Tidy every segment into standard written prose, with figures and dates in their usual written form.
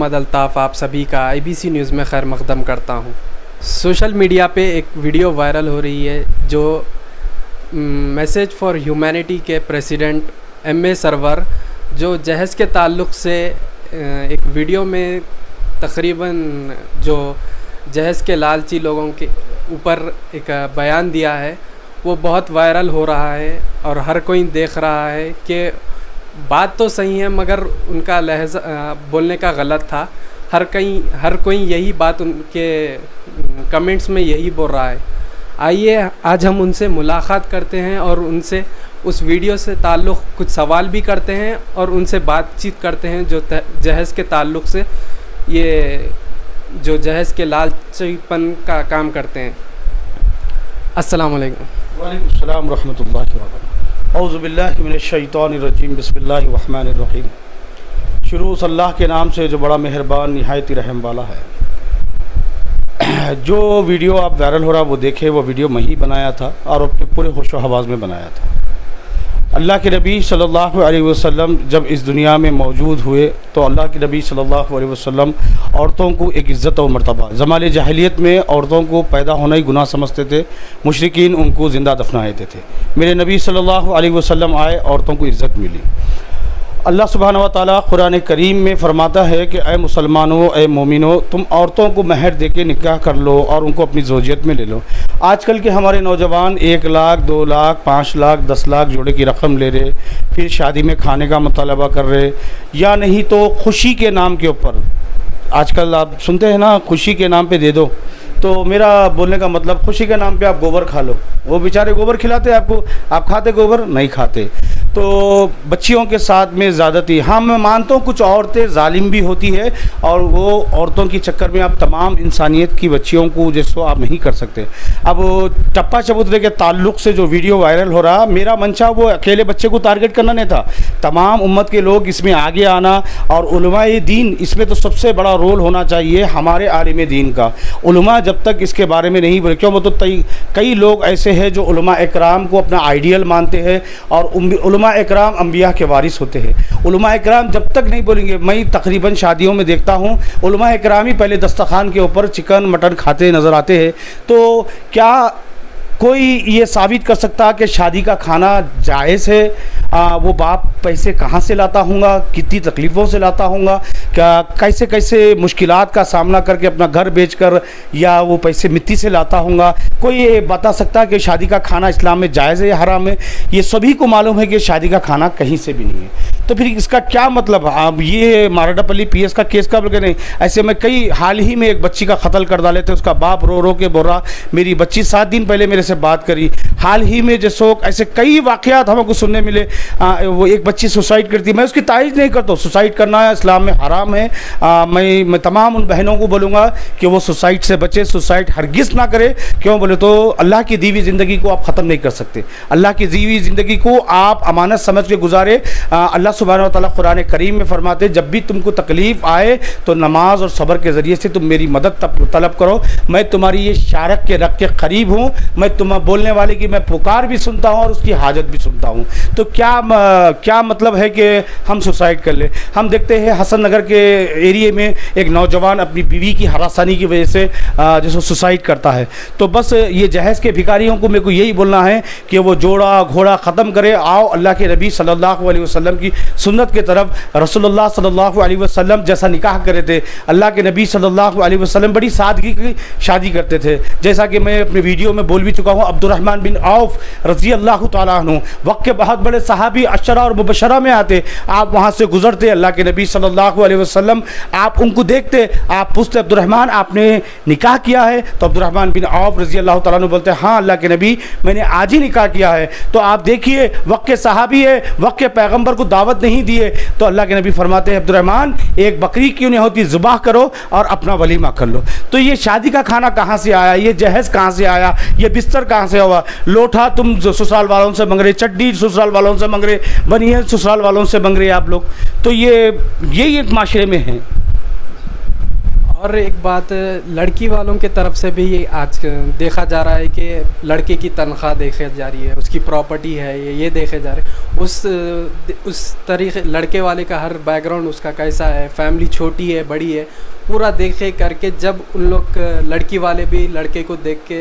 मोहम्मद अल्ताफ़ आप सभी का IBC न्यूज़ में खैर मक़दम करता हूँ। सोशल मीडिया पे एक वीडियो वायरल हो रही है जो मैसेज फॉर ह्यूमैनिटी के प्रेसिडेंट MA सरवर जो जहेज़ के ताल्लुक़ से एक वीडियो में तकरीबन जो जहेज़ के लालची लोगों के ऊपर एक बयान दिया है वो बहुत वायरल हो रहा है और हर कोई देख रहा है कि बात तो सही है मगर उनका लहज़ा बोलने का गलत था। हर कोई यही बात उनके कमेंट्स में यही बोल रहा है। आइए आज हम उनसे मुलाकात करते हैं और उनसे उस वीडियो से ताल्लुक़ कुछ सवाल भी करते हैं और उनसे बातचीत करते हैं जो जहेज़ के ताल्लुक़ से ये जो जहेज़ के लालचीपन का काम करते हैं। अस्सलाम वालेकुम। वालेकुम सलाम रहमतुल्लाहि व बरकातहू। औज़ु बिल्लाहि मिनश्शैतानिर्रजीम बिस्मिल्लाहिर रहमानिर रहीम। शुरू अल्लाह के नाम से जो बड़ा मेहरबान निहायत रहम वाला है। जो वीडियो आप वायरल हो रहा वो देखे, वो वीडियो मैं ही बनाया था और अपने पूरे होशो हवास में बनाया था। अल्लाह के नबी सल्लल्लाहु अलैहि वसल्लम जब इस दुनिया में मौजूद हुए तो अल्लाह के नबी सल्लल्लाहु अलैहि वसल्लम औरतों को एक इज़्ज़त और मर्तबा, ज़माने जाहिलियत में औरतों को पैदा होना ही गुनाह समझते थे, मुशरिकीन उनको ज़िंदा दफनाते थे। मेरे नबी सल्लल्लाहु अलैहि वसल्लम आए, औरतों को इज़्ज़त मिली। अल्लाह सुब्हानहू व तआला कुरान करीम में फरमाता है कि ए मुसलमानों, ए मोमिनों, तुम औरतों को महर दे के निकाह कर लो और उनको अपनी ज़ौजियत में ले लो। आजकल के हमारे नौजवान 1 लाख, 2 लाख, 5 लाख, 10 लाख जोड़े की रकम ले रहे, फिर शादी में खाने का मुतालबा कर रहे, या नहीं तो खुशी के नाम के ऊपर। आजकल आप सुनते हैं ना, खुशी के नाम पे दे दो। तो मेरा बोलने का मतलब खुशी के नाम पे आप गोबर खा लो। वो बेचारे गोबर खिलाते आपको, आप खाते गोबर? नहीं खाते। तो बच्चियों के साथ में ज़्यादती, हाँ मैं मानता हूँ कुछ औरतें जालिम भी होती है और वो औरतों के चक्कर में आप तमाम इंसानियत की बच्चियों को जिसको आप नहीं कर सकते। अब टप्पा चबूतरे के ताल्लुक़ से जो वीडियो वायरल हो रहा, मेरा मंशा वो अकेले बच्चे को टारगेट करना नहीं था, तमाम उम्मत के लोग इसमें आगे आना और उलमाए दीन, इसमें तो सबसे बड़ा रोल होना चाहिए हमारे आलिम दीन का। उलमा जब तक इसके बारे में नहीं बोले, क्यों वो तो कई लोग ऐसे हैं जो उलमा इकराम को अपना आइडियल मानते हैं और उलमा इकराम अंबिया के वारिस होते हैं। उलमा इकराम जब तक नहीं बोलेंगे, मैं तकरीबन शादियों में देखता हूँ उलमा इकराम ही पहले दस्तरखान के ऊपर चिकन मटन खाते नज़र आते हैं। तो क्या कोई ये साबित कर सकता कि शादी का खाना जायज़ है? वो बाप पैसे कहाँ से लाता होगा, कितनी तकलीफ़ों से लाता होगा, क्या कैसे कैसे मुश्किलात का सामना करके अपना घर बेचकर या वो पैसे मिट्टी से लाता होगा? कोई ये बता सकता है कि शादी का खाना इस्लाम में जायज़ है या हराम है? ये सभी को मालूम है कि शादी का खाना कहीं से भी नहीं है। तो फिर इसका क्या मतलब? अब ये माराडापल्ली PS का केस का बोल नहीं, ऐसे में कई हाल ही में एक बच्ची का कत्ल कर डाले थे। उसका बाप रो रो के बोल रहा, मेरी बच्ची 7 दिन पहले मेरे से बात करी। हाल ही में जैसो ऐसे कई वाक़यात हमको सुनने मिले। वो एक बच्ची सुसाइड करती। मैं उसकी तारीफ़ नहीं करता, सुसाइड करना इस्लाम में हराम है। मैं तमाम उन बहनों को बोलूँगा कि वो सुसाइड से बचे, सुसाइड हरगिज़ ना करे। क्यों बोले तो अल्लाह की दी हुई ज़िंदगी को आप ख़त्म नहीं कर सकते। अल्लाह की दी हुई ज़िंदगी को आप अमानत समझ के गुजारे। अल्लाह सुब्हानहू व तआला कुरान करीम में फरमाते, जब भी तुमको तकलीफ़ आए तो नमाज और सब्र के ज़रिए से तुम मेरी मदद तलब करो। मैं तुम्हारी ये शारक के रख के करीब हूँ। मैं तुम बोलने वाले की मैं पुकार भी सुनता हूँ और उसकी हाजत भी सुनता हूँ। तो क्या मतलब है कि हम सुसाइड कर ले? हम देखते हैं हसन नगर के एरिए में एक नौजवान अपनी बीवी की हरासानी की वजह से जैसे सुसाइड करता है। तो बस ये जहेज़ के भिखारियों को मेरे को यही बोलना है कि वो जोड़ा घोड़ा ख़त्म करे। आओ अल्लाह के नबी सल्लल्लाहु अलैहि वसल्लम की सुन्नत के तरफ। रसूलुल्लाह सल्लल्लाहु अलैहि वसल्लम जैसा निकाह करे थे, अल्लाह के नबी सल्लल्लाहु अलैहि वसल्लम बड़ी सादगी की शादी करते थे। जैसा कि मैं अपने वीडियो में बोल भी चुका हूँ, अब्दुर्रहमान बिन औफ रज़ी अल्लाह तआला अन्हु वक्त के बहुत बड़े सहाबी अशरा और मुबशरा में आते। आप वहाँ से गुजरते, अल्लाह के नबी सल्लल्लाहु अलैहि वसल्लम आप उनको देखते, आप पूछते अब्दुर्रहमान आपने निकाह किया है? तो अब्दुर्रहमान बिन औफ रज़ी अल्लाह तआला अन्हु बोलते हाँ अल्लाह के नबी मैंने आज ही निकाह किया है। तो आप देखिए वक्त के सहाबी है, वक्त के पैगम्बर को दावत नहीं दिए। तो अल्लाह के नबी फरमाते हैं अब्दुर्रहमान एक बकरी क्यों नहीं होती, ज़ुबाह करो और अपना वलीमा कर लो। तो ये शादी का खाना कहाँ से आया? ये जहेज़ कहाँ से आया? ये बिस्तर कहाँ से हुआ? लोटा तुम ससुराल वालों से मंग रहे, चड्डी ससुराल वालों से मंग रहे, बनिए ससुराल वालों से मंग रहे आप लोग। तो ये एक माशरे में है। और एक बात, लड़की वालों के तरफ से भी ये आज देखा जा रहा है कि लड़के की तनख्वाह देखी जा रही है, उसकी प्रॉपर्टी है, ये देखे जा रहे हैं। उस तरीके लड़के वाले का हर बैकग्राउंड उसका कैसा है, फैमिली छोटी है बड़ी है, पूरा देखे करके जब उन लोग लड़की वाले भी लड़के को देख के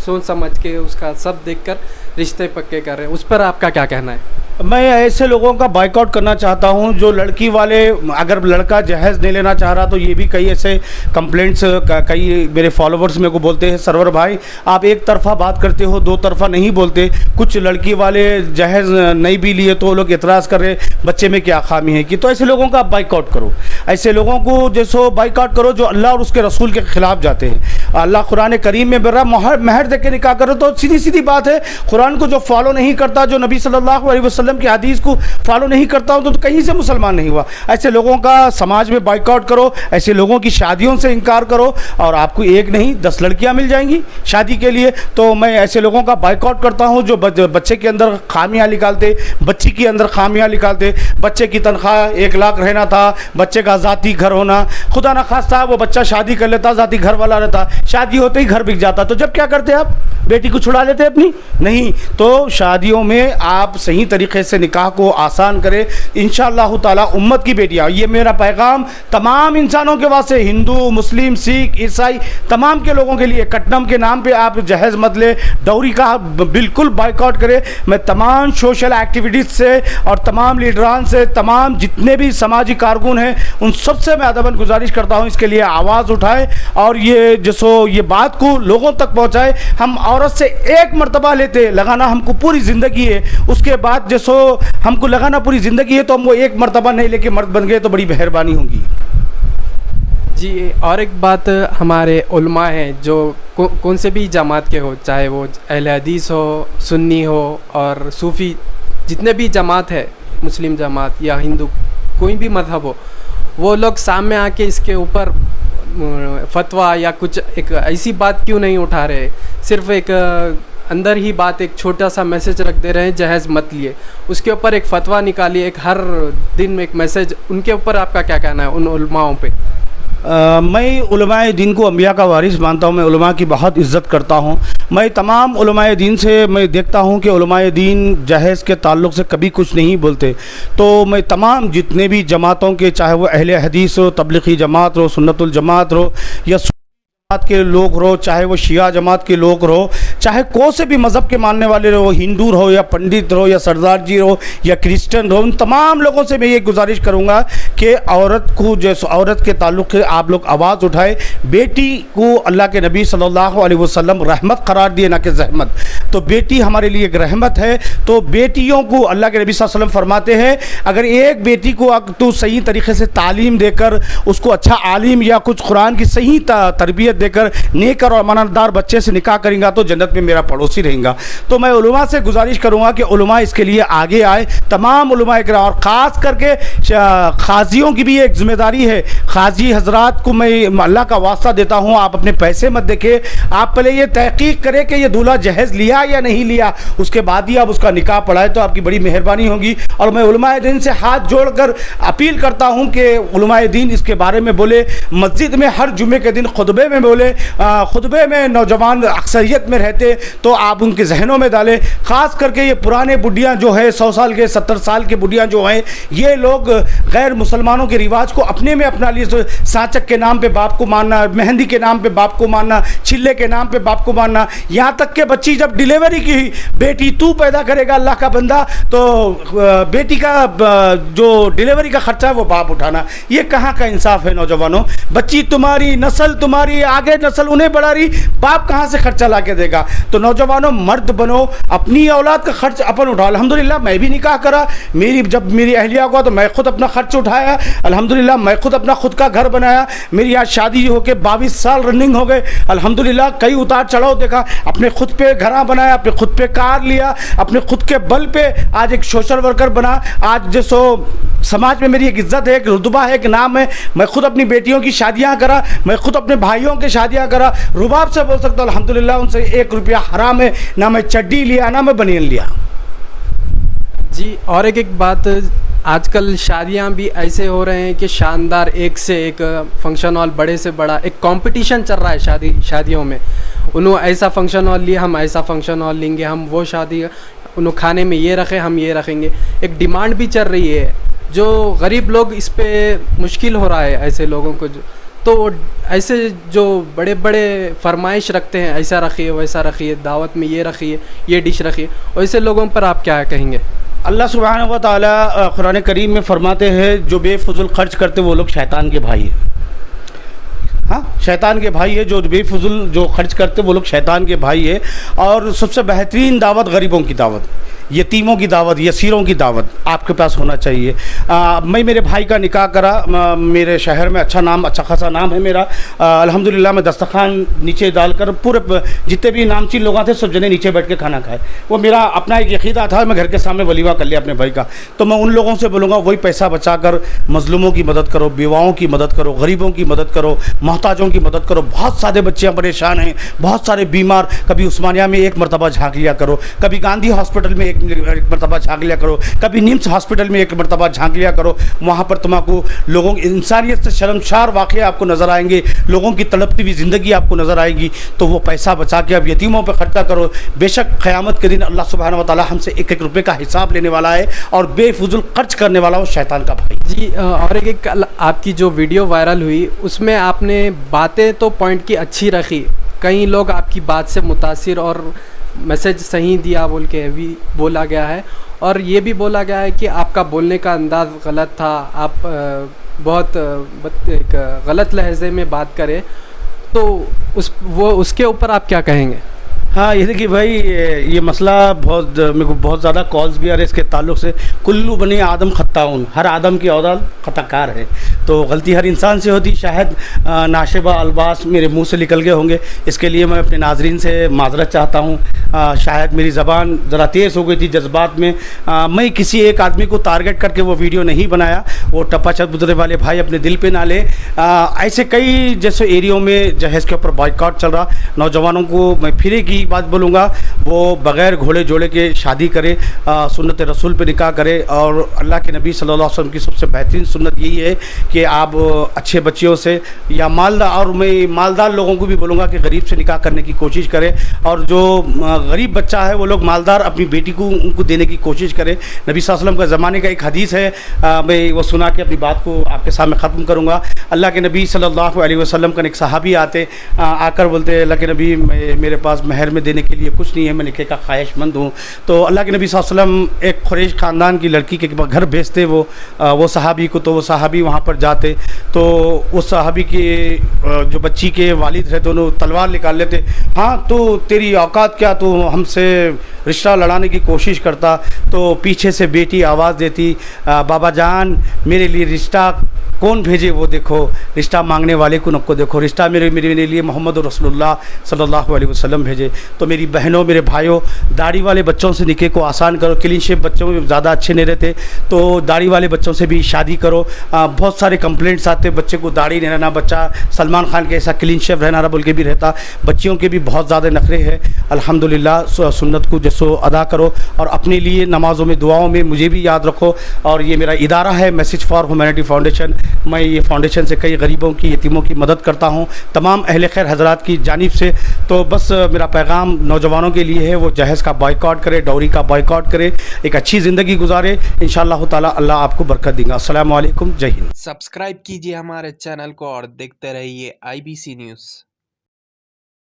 सोच समझ के उसका सब देखकर रिश्ते पक्के कर रहे हैं, उस पर आपका क्या कहना है? मैं ऐसे लोगों का बाइकआउट करना चाहता हूं जो लड़की वाले, अगर लड़का जहेज़ नहीं लेना चाह रहा तो ये भी कई ऐसे कंप्लेंट्स कई मेरे फॉलोवर्स मेरे को बोलते हैं, सरवर भाई आप एक तरफ़ा बात करते हो, दो तरफ़ा नहीं बोलते। कुछ लड़की वाले जहेज़ नहीं भी लिए तो वो लोग एतराज़ कर रहे बच्चे में क्या खामी है कि, तो ऐसे लोगों का बाइकआउट करो। ऐसे लोगों को जैसो बाइकआउट करो जो अल्लाह और उसके रसूल के ख़िलाफ़ जाते हैं। अल्लाह कुरान करीम में बेरा महर दे के निकाह करो, तो सीधी सीधी बात है, कुरान को जो फॉलो नहीं करता, जो नबी सल्लल्लाहु अलैहि वसल्लम की हदीस को फॉलो नहीं करता हूं तो कहीं से मुसलमान नहीं हुआ। ऐसे लोगों का समाज में बाइकआउट करो, ऐसे लोगों की शादियों से इनकार करो, और आपको एक नहीं 10 लड़कियां मिल जाएंगी शादी के लिए। तो मैं ऐसे लोगों का बाइकआउट करता हूं जो बच्चे के अंदर खामियां निकालते, बच्ची के अंदर खामियां निकालते। बच्चे की तनख्वाह 1 लाख रहना था, बच्चे का ज़ाती घर होना, खुदा न खास्ता वो बच्चा शादी कर लेता, ज़ाती घर वाला रहता, शादी होते ही घर बिक जाता, तो जब क्या करते आप? बेटी को छुड़ा लेते अपनी? नहीं। तो शादियों में आप सही तरीके से निकाह को आसान करें, इंशाअल्लाह ताला उम्मत की बेटियां। ये मेरा पैगाम तमाम इंसानों के वास्ते, हिंदू, मुस्लिम, सिख, ईसाई, तमाम के लोगों के लिए, कट्टम के नाम पे आप जहेज़ मत ले, डौरी का बिल्कुल बाइकआउट करें। मैं तमाम सोशल एक्टिविटीज़ से और तमाम लीडरान से, तमाम जितने भी समाजी कारकुन हैं, उन सबसे मैं अदबन गुजारिश करता हूँ इसके लिए आवाज़ उठाए और ये ये बात को लोगों तक पहुँचाए। हम औरत से एक मरतबा लेते, लगाना हमको पूरी ज़िंदगी है, उसके बाद हमको लगाना पूरी ज़िंदगी है, तो हम वो एक मरतबा नहीं लेके मर्द बन गए तो बड़ी मेहरबानी होगी। जी, और एक बात, हमारे उलमा हैं जो कौन से भी जमात के हो, चाहे वो अहले हदीस हो, सुन्नी हो और सूफ़ी, जितने भी जमात है, मुस्लिम जमात या हिंदू, कोई भी मज़हब हो, वो लोग सामने आके इसके ऊपर फतवा या कुछ एक ऐसी बात क्यों नहीं उठा रहे? सिर्फ एक अंदर ही बात, एक छोटा सा मैसेज रख दे रहे हैं, जहेज़ मत लिए, उसके ऊपर एक फ़तवा निकालिए, एक हर दिन एक मैसेज। उनके ऊपर आपका क्या कहना है, उन उलमाओं पे? मैं उलमाए दीन को अंबिया का वारिस मानता हूँ। मैं उलमा की बहुत इज़्ज़त करता हूँ। मैं तमाम उलमाए दीन से मैं देखता हूँ कि उलमाए दीन जहेज़ के ताल्लुक़ से कभी कुछ नहीं बोलते। तो मैं तमाम जितने भी जमातों के, चाहे वो अहले हदीस हो, तबलीगी जमात हो, सुन्नतुल जमात हो, या जमात के लोग रहो, चाहे वो शिया जमात के लोग रहो, चाहे कौन से भी मज़हब के मानने वाले रहो, हिंदू रहो या पंडित रहो या सरदार जी रहो या क्रिश्चियन रहो, उन तमाम लोगों से मैं ये गुजारिश करूँगा कि औरत को, जैसे औरत के ताल्लुक़ से आप लोग आवाज़ उठाए। बेटी को अल्लाह के नबी सल्लल्लाहु अलैहि वसल्लम रहमत करार दिए, ना कि ज़हमत। तो बेटी हमारे लिए एक रहमत है। तो बेटियों को अल्लाह के नबी सल्लल्लाहु अलैहि वसल्लम फरमाते हैं, अगर एक बेटी को तू सही तरीके से तालीम देकर, उसको अच्छा आलिम या कुछ कुरान की सही तरबियत देकर नेक और अमानतदार बच्चे से निकाह करेंगा तो जन्नत में मेरा पड़ोसी रहेगा। तो मैं उलमा से गुजारिश करूँगा कि उलमा इसके लिए आगे आए, तमाम उलमा इकराम, और ख़ास करके ख़ाजियों की भी एक ज़िम्मेदारी है। ख़ाजी हजरात को मैं अल्लाह का वास्ता देता हूँ, आप अपने पैसे मत देखें, आप पहले ये तहकीक करें कि ये दूल्हा जहेज़ लिया या नहीं लिया, उसके बाद ही आप उसका निकाह पढ़ाए तो आपकी बड़ी मेहरबानी होगी। और मैं उलमाए दीन से हाथ जोड़कर अपील करता हूँ कि उलमाए दीन इसके बारे में बोले, मस्जिद में हर जुमे के दिन खुतबे में बोले। खुतबे में नौजवान अक्सरियत में रहते तो आप उनके जहनों में डालें। ख़ास करके ये पुराने बुढ़ियाँ जो है, 100 साल के 70 साल के बुढ़ियाँ जो हैं, ये लोग गैर मुसलमानों के रिवाज को अपने में अपना लिए। साचक के नाम पे बाप को मानना, मेहंदी के नाम पे बाप को मानना, छिल्ले के नाम पे बाप को मानना, यहाँ तक के बच्ची जब डिलीवरी की, बेटी तू पैदा करेगा अल्लाह का बंदा, तो बेटी का जो डिलीवरी का खर्चा है वो बाप उठाना। ये कहाँ का इंसाफ है नौजवानों? बच्ची तुम्हारी, नस्ल तुम्हारी, आगे नस्ल उन्हें बढ़ा रही, बाप कहाँ से खर्चा ला के देगा? तो नौजवानों मर्द बनो, अपनी औलाद का खर्च अपन उठाओ। अल्हम्दुलिल्लाह मैं भी निकाह करा, जब मेरी अहलिया हुआ तो मैं खुद अपना खर्च उठाया। अल्हम्दुलिल्लाह मैं खुद अपना खुद का घर बनाया। मेरी आज शादी होके 22 साल रनिंग हो गए। अल्हम्दुलिल्लाह कई उतार चढ़ाव देखा, अपने खुद पे घर बनाया, अपने खुद पे कार लिया, अपने खुद के बल पे आज एक सोशल वर्कर बना। आज जैसो समाज में मेरी एक इज्जत है, एक रुतबा है, एक नाम है। मैं खुद अपनी बेटियों की शादियां करा, मैं खुद अपने भाइयों की शादियां करा। रुबाब से बोल सकता हूँ अल्हम्दुलिल्लाह उनसे 1 रुपया हराम है, ना मैं चड्डी लिया ना मैं बनियन लिया। जी, और एक बात, आजकल शादियां भी ऐसे हो रहे हैं कि शानदार, एक से एक फंक्शन हॉल, बड़े से बड़ा एक कंपटीशन चल रहा है शादियों में। उन्होंने ऐसा फंक्शन हॉल लिया, हम ऐसा फंक्शन हॉल लेंगे, हम वो शादी उन्होंने खाने में ये रखे, हम ये रखेंगे। एक डिमांड भी चल रही है, जो गरीब लोग इस पे मुश्किल हो रहा है ऐसे लोगों को। तो ऐसे जो बड़े बड़े फरमाइश रखते हैं, ऐसा रखिए, वैसा रखिए, दावत में ये रखिए, ये डिश रखिए, वैसे लोगों पर आप क्या कहेंगे? अल्लाह सुब्हानहू व तआला कुरान करीम में फरमाते हैं, जो बेफुजुल खर्च करते वो लोग शैतान के भाई हैं। हाँ, शैतान के भाई है। जो बेफुजुल जो खर्च करते वो लोग शैतान के भाई है। और सबसे बेहतरीन दावत गरीबों की दावत, यतीमों की दावत, यसीरों की दावत आपके पास होना चाहिए। मैं मेरे भाई का निकाह करा, मेरे शहर में अच्छा नाम, अच्छा खासा नाम है मेरा। अल्हम्दुलिल्लाह मैं दस्तरखान नीचे डालकर पूरे जितने भी नामचीन लोग थे सब जने नीचे बैठ के खाना खाए। वो मेरा अपना एक यकीदा था, मैं घर के सामने वलीमा कर लिया अपने भाई का। तो मैं उन लोगों से बोलूँगा वही पैसा बचा कर मजलूमों की मदद करो, बेवाओं की मदद करो, गरीबों की मदद करो, मोहताजों की मदद करो। बहुत सारे बच्चे परेशान हैं, बहुत सारे बीमार। कभी उस्मानिया में एक मरतबा झाँक लिया करो, कभी गांधी हॉस्पिटल में एक मरतबा झाँक लिया करो, कभी निम्स हॉस्पिटल में एक मरतबा झाँक लिया करो। वहाँ पर तुमको लोगों की इंसानियत से शर्मसार वाक़े आपको नज़र आएंगे, लोगों की तड़पती हुई ज़िंदगी आपको नज़र आएगी। तो वो पैसा बचा के अब यतीमों पर खर्चा करो। बेशक क़यामत के दिन अल्लाह सुब्हानहू व तआला हमसे एक एक रुपये का हिसाब लेने वाला है, और बेफुजुल खर्च करने वाला वो शैतान का भाई जी। और एक आपकी जो वीडियो वायरल हुई उसमें आपने बातें तो पॉइंट की अच्छी रखी, कई लोग आपकी बात से मुतासिर और मैसेज सही दिया बोल के भी बोला गया है, और ये भी बोला गया है कि आपका बोलने का अंदाज़ गलत था, आप बहुत एक गलत लहजे में बात करें। तो उसके ऊपर आप क्या कहेंगे? हाँ, ये देखिए भाई, ये मसला बहुत मेरे को बहुत ज़्यादा कॉल्स भी आ रहे इसके ताल्लुक़ से। कुल्लू बनी आदम खत्ताउन, हर आदम की औलाद खताकार है। तो गलती हर इंसान से होती। शायद नाशिबा अल्बास मेरे मुंह से निकल गए होंगे, इसके लिए मैं अपने नाजरीन से माजरत चाहता हूँ। शायद मेरी ज़बान ज़रा तेज़ हो गई थी जज्बात में। मैं किसी एक आदमी को टारगेट करके वो वीडियो नहीं बनाया, वो टप्पा चबूतरे वाले भाई अपने दिल पे ना ले। ऐसे कई जैसे एरियो में जहेज़ के ऊपर बॉयकॉट चल रहा, नौजवानों को मैं फिर एक बात बोलूँगा, वो बग़ैर घोड़े जोड़े के शादी करे, सुन्नत रसूल पे निकाह करे। और अल्लाह के नबी सल्लल्लाहु अलैहि वसल्लम की सबसे बेहतरीन सुन्नत यही है कि आप अच्छे बच्चियों से या मालदार, और मैं मालदार लोगों को भी बोलूँगा कि गरीब से निकाह करने की कोशिश करें। और जो गरीब बच्चा है वो लोग मालदार अपनी बेटी को उनको देने की कोशिश करें। नबी सल्लल्लाहु अलैहि वसल्लम का ज़माने का एक हदीस है, मैं वो सुना के अपनी बात को आपके सामने ख़त्म करूँगा। अल्लाह के नबी सल्लल्लाहु अलैहि वसल्लम का एक सहाबी आकर बोलते, अल्लाह के नबी मेरे पास महर में देने के लिए कुछ नहीं है, मैं निकाह का ख्वाहिशमंद हूँ। तो अल्लाह के नबी सल्लल्लाहु अलैहि वसल्लम एक कुरैश ख़ानदान की लड़की के घर भेजते वो सहाबी को। तो वो सहाबी वहाँ पर जाते, तो उस सहाबी के जो बच्ची के वालिद थे तो उन्होंने तलवार निकाल लेते। हाँ, तो तेरी औकात क्या, तो हमसे रिश्ता लड़ाने की कोशिश करता। तो पीछे से बेटी आवाज़ देती, बाबा जान मेरे लिए रिश्ता कौन भेजे वो देखो, रिश्ता मांगने वाले को नको देखो, रिश्ता मेरे लिए मोहम्मद रसूलुल्लाह सल्लल्लाहु अलैहि वसल्लम भेजे। तो मेरी बहनों, मेरे भाइयों, दाढ़ी वाले बच्चों से निकाह को आसान करो। क्लीन शेप बच्चों में ज़्यादा अच्छे नहीं रहते, तो दाढ़ी वाले बच्चों से भी शादी करो। बहुत सारे कंप्लेंट्स आते, बच्चे को दाढ़ी नहीं रहना, बच्चा सलमान खान के ऐसा क्लीन शेप रहना बोल के भी रहता। बच्चियों के भी बहुत ज़्यादा नखरे हैं। अल्हम्दुलिल्लाह सुन्नत को जैसो अदा करो, और अपने लिए नमाज़ों में, दुआओं में मुझे भी याद रखो। और ये मेरा इदारा है मैसेज फॉर ह्यूमैनिटी फाउंडेशन। मैं ये फाउंडेशन से कई गरीबों की, यतीमों की मदद करता हूँ तमाम अहले खैर हजरात की जानिब से। तो बस मेरा पैगाम नौजवानों के लिए है, वो जहेज़ का बॉयकॉट करे, डॉरी का बॉयकॉट करे, एक अच्छी ज़िंदगी गुजारे। इंशाअल्लाह ताला अल्लाह आपको बरकत देगा। अस्सलामु अलैकुम, जय हिंद। सब्सक्राइब कीजिए हमारे चैनल को और देखते रहिए IBC न्यूज़।